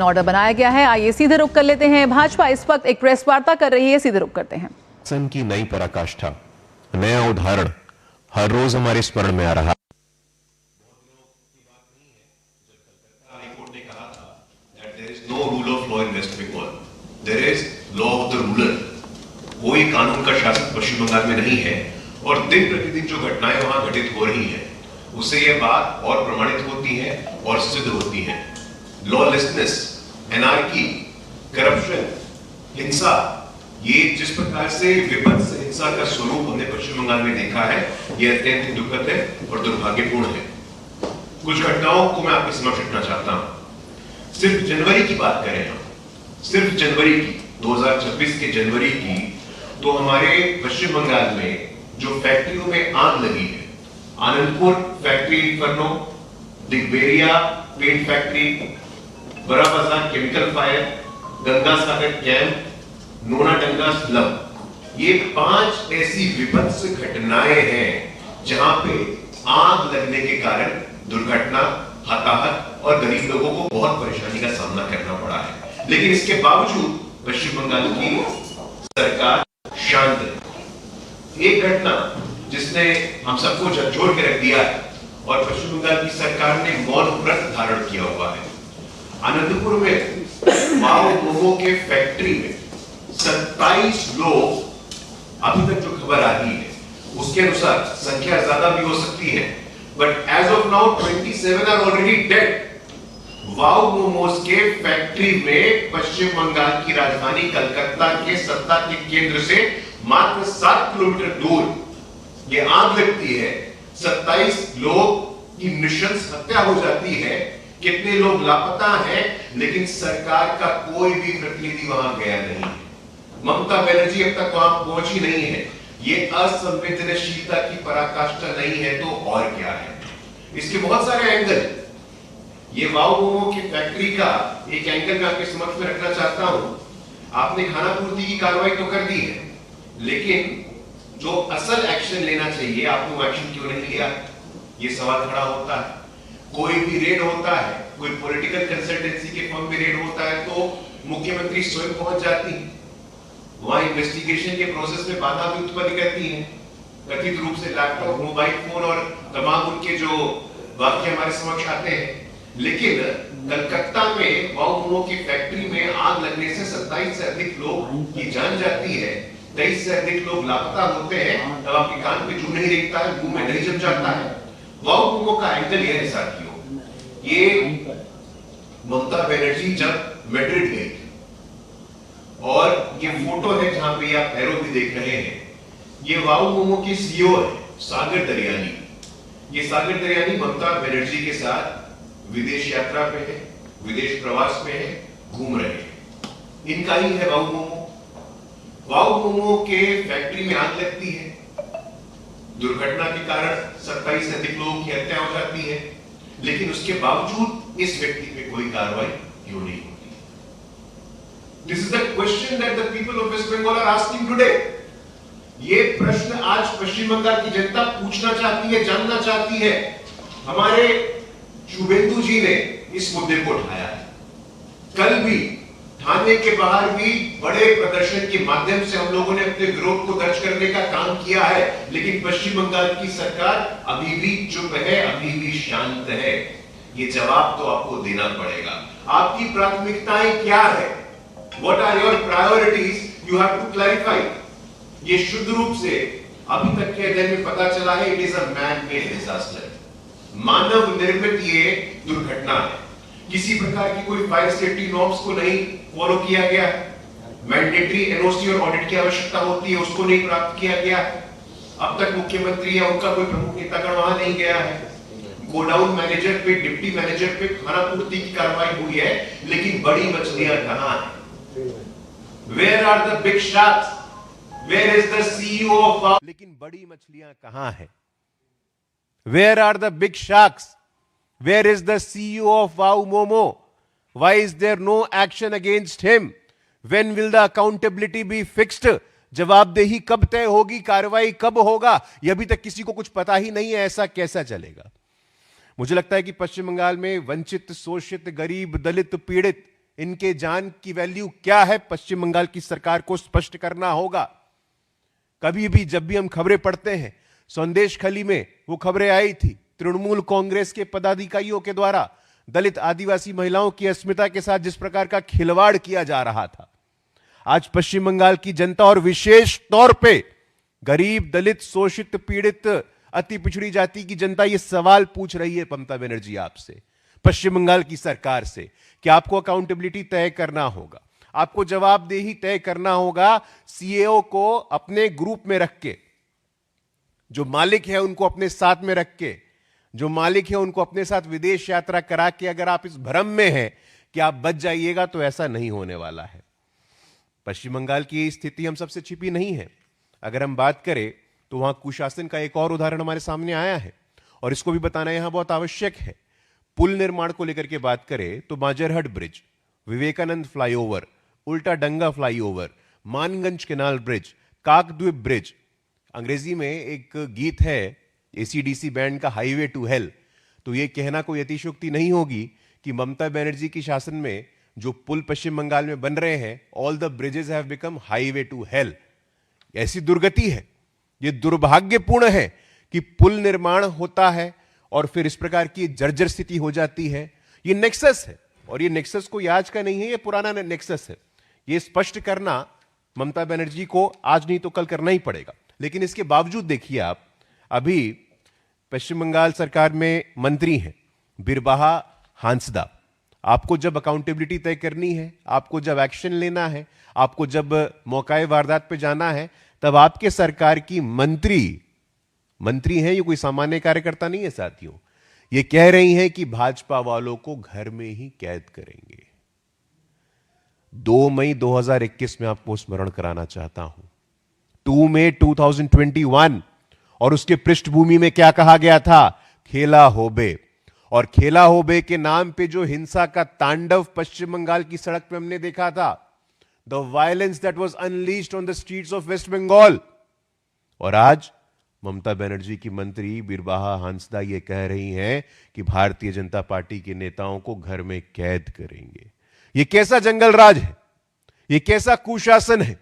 Order बनाया गया है। आइए सीधे रुख कर लेते हैं। भाजपा इस वक्त एक प्रेस वार्ता कर रही है, सीधे रुख करते हैं। सन की नई पराकाष्ठा, नया उदाहरण हर रोज हमारे स्मरण में आ रहा। No rule of law in West Bengal. There is law of the ruler. कोई कानून का शासन पश्चिम बंगाल में नहीं है और दिन प्रतिदिन जो घटनाएं वहां घटित हो रही हैं उससे यह बात और प्रमाणित होती है और सिद्ध होती है। लॉलेसनेस, एनार्की, करप्शन, हिंसा, ये जिस प्रकार से विभत्स हिंसा का स्वरूप हमने पश्चिम बंगाल में देखा है, यह अत्यंत दुखद है और दुर्भाग्यपूर्ण है। कुछ घटनाओं को मैं आपके समक्ष रखना चाहता हूं। सिर्फ जनवरी की बात करें हम, सिर्फ जनवरी की 2026 के जनवरी की, तो हमारे पश्चिम बंगाल में जो फैक्ट्रियों में आग लगी है, Anandpur factory inferno, Digberia paint factory, Burrabazar chemical fire, Ganga Sagar camp, Nonadanga slum, ये 5 ऐसी विभत्स घटनाएं हैं जहां पे आग लगने के कारण दुर्घटना, हताहत और गरीब लोगों को बहुत परेशानी का सामना करना पड़ा है। लेकिन इसके बावजूद पश्चिम बंगाल की सरकार शांत है। एक घटना जिसने हम सबको झकझोर के रख दिया है और पश्चिम बंगाल की सरकार ने मौन व्रत धारण किया हुआ है। आनंदपुर में माओ मोमो के फैक्ट्री में 27 लोग, अभी तक जो खबर आ रही है उसके अनुसार संख्या ज्यादा भी हो सकती है, but as of now 27 are already dead. Wow momos के फैक्ट्री में पश्चिम बंगाल की राजधानी कलकत्ता के सत्ता के केंद्र से मात्र 7 किलोमीटर दूर ये आग लगती है। 27 लोग की नृशंस हत्या हो जाती है। कितने लोग लापता हैं, लेकिन सरकार का कोई भी प्रतिनिधि वहां गया नहीं है। ममता बनर्जी अब तक वहां पहुंची नहीं है। ये असंवेदनशीलता की पराकाष्ठा नहीं है तो और क्या है। इसके बहुत सारे एंगल, ये वाओ मोमो की फैक्ट्री का एक एंगल मैं आपके समक्ष में रखना चाहता हूं। आपने खानापूर्ति की कार्रवाई तो कर दी है, लेकिन जो असल एक्शन लेना चाहिए आपने वो एक्शन क्यों नहीं लिया, ये सवाल खड़ा होता है। कोई भी रेड होता है, कोई पॉलिटिकल कंसल्टेंसी के फर्म में रेड होता है तो मुख्यमंत्री स्वयं पहुंच जाती है, वहां इन्वेस्टिगेशन के प्रोसेस में बाधा भी उत्पन्न करती है। कथित रूप से लैपटॉप, मोबाइल फोन और तमाम उनके जो वाक्य हमारे समक्ष आते हैं। लेकिन कलकत्ता में वाओ मोमो की फैक्ट्री में आग लगने से 27 से अधिक लोग की जान जाती है, 23 से अधिक लोग लापता होते हैं। तब आपके कान पे जू नहीं रेखता है, मुंह में नहीं जम जाता है। वाओ मोमो का एंगल यह है साथियों, ये ममता बनर्जी जब मैड्रिड गई और ये फोटो है जहां पे आप एरो भी देख रहे हैं, ये वाओ मोमो की सीईओ है सागर दरियानी। ये सागर दरियानी ममता बनर्जी के साथ विदेश यात्रा पे है, विदेश प्रवास पे है, घूम रहे हैं। इनका ही है वाओ मोमो। वाओ मोमो के फैक्ट्री में आग लगती है, दुर्घटना के कारण 27 से अधिक लोगों की हत्या हो जाती है, लेकिन उसके बावजूद इस व्यक्ति पे कोई कार्रवाई क्यों नहीं होती। This is the question that the people of West Bengal are asking today. ये प्रश्न आज पश्चिम बंगाल की जनता पूछना चाहती है, जानना चाहती है। हमारे शुभेंदु जी ने इस मुद्दे को उठाया है। कल भी थाने के बाहर भी बड़े प्रदर्शन के माध्यम से हम लोगों ने अपने विरोध को दर्ज करने का काम किया है, लेकिन पश्चिम बंगाल की सरकार अभी भी चुप है, अभी भी शांत है। ये जवाब तो आपको देना पड़ेगा। आपकी प्राथमिकताएं क्या है? What are your priorities? You have to clarify. ये शुद्ध रूप से अभी तक के अध्ययन में पता चला है, it is a man made disaster. मानव निर्मित ये दुर्घटना है। किसी प्रकार की कोई फायर सेफ्टी नॉर्म्स को नहीं फॉलो किया गया है। मैंडेटरी एनओसी और ऑडिट की आवश्यकता होती है, उसको नहीं प्राप्त किया गया। अब तक मुख्यमंत्री या उनका कोई प्रमुख नेतागण वहां नहीं गया है। गोडाउन मैनेजर पे, डिप्टी मैनेजर पे खानापूर्ति की कार्रवाई हुई है, लेकिन बड़ी मछलियां कहां हैं? Where are the big sharks? Where is the CEO of? लेकिन बड़ी मछलियां कहां है? Where are the big sharks? Where is the CEO of Wow Momo? Why is there no action against him? When will the accountability be fixed? जवाबदेही कब तय होगी, कार्रवाई कब होगा, यह अभी तक किसी को कुछ पता ही नहीं है। ऐसा कैसा चलेगा? मुझे लगता है कि पश्चिम बंगाल में वंचित, शोषित, गरीब, दलित, पीड़ित इनके जान की वैल्यू क्या है, पश्चिम बंगाल की सरकार को स्पष्ट करना होगा। कभी भी जब भी हम खबरें पढ़ते हैं, संदेशखाली में वो खबरें आई थी तृणमूल कांग्रेस के पदाधिकारियों के द्वारा दलित आदिवासी महिलाओं की अस्मिता के साथ जिस प्रकार का खिलवाड़ किया जा रहा था। आज पश्चिम बंगाल की जनता और विशेष तौर पे गरीब, दलित, शोषित, पीड़ित, अति पिछड़ी जाति की जनता ये सवाल पूछ रही है ममता बनर्जी आपसे, पश्चिम बंगाल की सरकार से, कि आपको अकाउंटेबिलिटी तय करना होगा, आपको जवाबदेही तय करना होगा। सीएओ को अपने ग्रुप में रख के, जो मालिक है उनको अपने साथ में रख के, जो मालिक है उनको अपने साथ विदेश यात्रा करा के, अगर आप इस भ्रम में हैं कि आप बच जाइएगा, तो ऐसा नहीं होने वाला है। पश्चिम बंगाल की स्थिति हम सबसे छिपी नहीं है। अगर हम बात करें तो वहां कुशासन का एक और उदाहरण हमारे सामने आया है और इसको भी बताना यहां बहुत आवश्यक है। पुल निर्माण को लेकर के बात करें तो माजरहट ब्रिज, विवेकानंद फ्लाईओवर, उल्टा डंगा flyover, Manganj canal bridge, Kakdwip bridge, अंग्रेजी में एक गीत है एसीडीसी बैंड का, हाईवे टू हेल। तो यह कहना कोई अतिशयोक्ति नहीं होगी कि ममता बनर्जी की शासन में जो पुल पश्चिम बंगाल में बन रहे हैं, all the bridges have become highway to hell. ऐसी दुर्गति है, यह दुर्भाग्यपूर्ण है कि पुल निर्माण होता है और फिर इस प्रकार की जर्जर स्थिति हो जाती है। यह नेक्सस है और यह नेक्सस कोई आज का नहीं है, यह पुराना नेक्सस है। यह स्पष्ट करना ममता बनर्जी को आज नहीं तो कल करना ही पड़ेगा। लेकिन इसके बावजूद देखिए आप, अभी पश्चिम बंगाल सरकार में मंत्री हैं बिरबाहा हांसदा। आपको जब अकाउंटेबिलिटी तय करनी है, आपको जब एक्शन लेना है, आपको जब मौकाए वारदात पे जाना है, तब आपके सरकार की मंत्री हैं, ये कोई सामान्य कार्यकर्ता नहीं है साथियों। ये कह रही हैं कि भाजपा वालों को घर में ही कैद करेंगे। 2 मई 2021 में आपको स्मरण कराना चाहता हूं, 2 मई 2021, और उसके पृष्ठभूमि में क्या कहा गया था? खेला होबे। और खेला होबे के नाम पे जो हिंसा का तांडव पश्चिम बंगाल की सड़क पे हमने देखा था, the violence that was unleashed on the streets of West Bengal. और आज ममता बनर्जी की मंत्री बिरबाहा हांसदा ये कह रही हैं कि भारतीय जनता पार्टी के नेताओं को घर में कैद करेंगे। ये कैसा जंगल राज है? ये कैसा कुशासन है?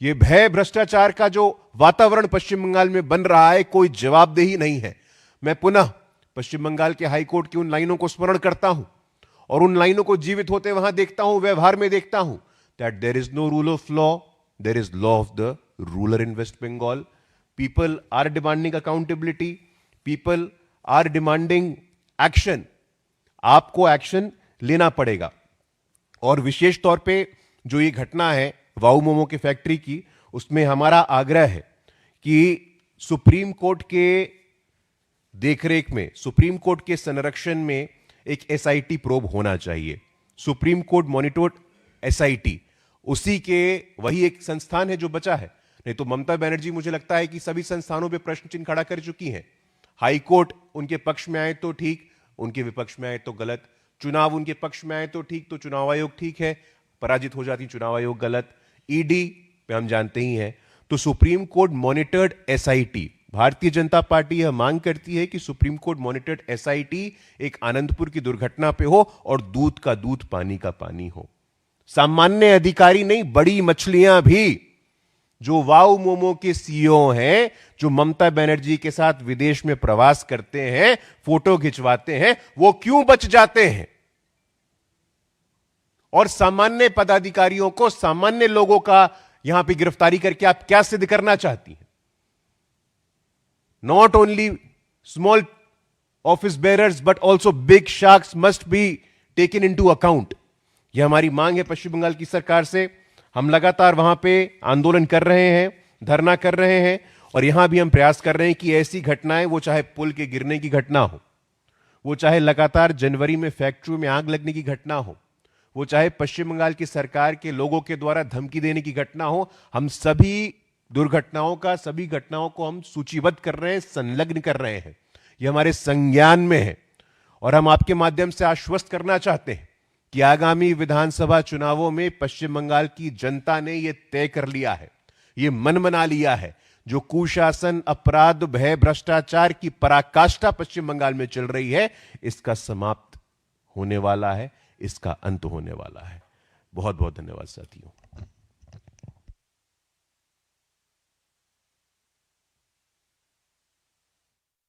ये भय भ्रष्टाचार का जो वातावरण पश्चिम बंगाल में बन रहा है, कोई जवाबदेही नहीं है। मैं पुनः पश्चिम बंगाल के हाईकोर्ट की उन लाइनों को स्मरण करता हूं और उन लाइनों को जीवित होते वहां देखता हूं, व्यवहार में देखता हूं, that there is no rule of law, there is law of the ruler in West Bengal. People are demanding accountability, people are demanding action. आपको एक्शन लेना पड़ेगा। और विशेष तौर पे जो ये घटना है वाऊ मोमो की फैक्ट्री की, उसमें हमारा आग्रह है कि सुप्रीम कोर्ट के देखरेख में, सुप्रीम कोर्ट के संरक्षण में एक एसआईटी प्रोब होना चाहिए। सुप्रीम कोर्ट मॉनिटर्ड एसआईटी, उसी के वही एक संस्थान है जो बचा है। नहीं तो ममता बनर्जी मुझे लगता है कि सभी संस्थानों पे प्रश्न चिन्ह खड़ा कर चुकी हैं। हाई कोर्ट उनके पक्ष में आए तो ठीक, उनके विपक्ष में आए तो गलत। चुनाव उनके पक्ष में आए तो ठीक, तो चुनाव आयोग ठीक है, पराजित हो जाती चुनाव आयोग गलत। ईडी पे हम जानते ही हैं। तो supreme court monitored SIT, Bharatiya Janata party यह मांग करती है कि सुप्रीम कोर्ट मॉनिटर्ड एसआईटी एक आनंदपुर की दुर्घटना पे हो और दूध का दूध, पानी का पानी हो। सामान्य अधिकारी नहीं, बड़ी मछलियां भी जो वाऊ मोमो के सीईओ हैं, जो ममता बनर्जी के साथ विदेश में प्रवास करते हैं, फोटो खिंचवाते हैं, वो क्यों बच जाते हैं? और सामान्य पदाधिकारियों को, सामान्य लोगों का यहां पे गिरफ्तारी करके आप क्या सिद्ध करना चाहती हैं? Not only small office bearers but also big sharks must be taken into account. यह हमारी मांग है पश्चिम बंगाल की सरकार से। हम लगातार वहां पे आंदोलन कर रहे हैं, धरना कर रहे हैं और यहां भी हम प्रयास कर रहे हैं कि ऐसी घटनाएं, वो चाहे पुल के गिरने की घटना हो, वो चाहे लगातार जनवरी में फैक्ट्री में आग लगने की घटना हो, वो चाहे पश्चिम बंगाल की सरकार के लोगों के द्वारा धमकी देने की घटना हो, हम सभी दुर्घटनाओं का, सभी घटनाओं को हम सूचीबद्ध कर रहे हैं, संलग्न कर रहे हैं। यह हमारे संज्ञान में है और हम आपके माध्यम से आश्वस्त करना चाहते हैं कि आगामी विधानसभा चुनावों में पश्चिम बंगाल की जनता ने यह तय कर लिया है, यह मन बना लिया है, जो कुशासन, अपराध, भय, भ्रष्टाचार की पराकाष्ठा पश्चिम बंगाल में चल रही है, इसका समाप्त होने वाला है। इसका अंत होने वाला है। बहुत बहुत धन्यवाद साथियों।